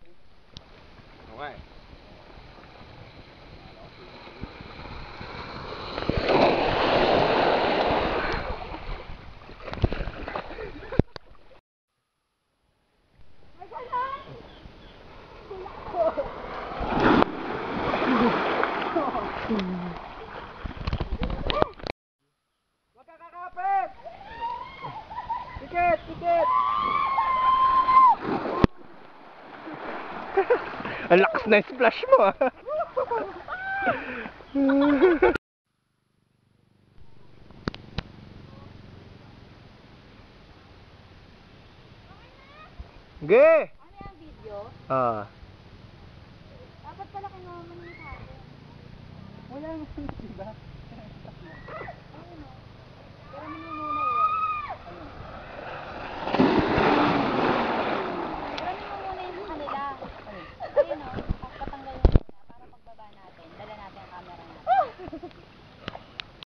Okay. Huwag ka kakapit! Tikit! Tikit! Ang lakas na splash mo ah! Ge! Ano yung video? Ah. Dapat pala kinuha mo na sa akin. Wala naman, diba? Ayun o. Pero mo muna yun.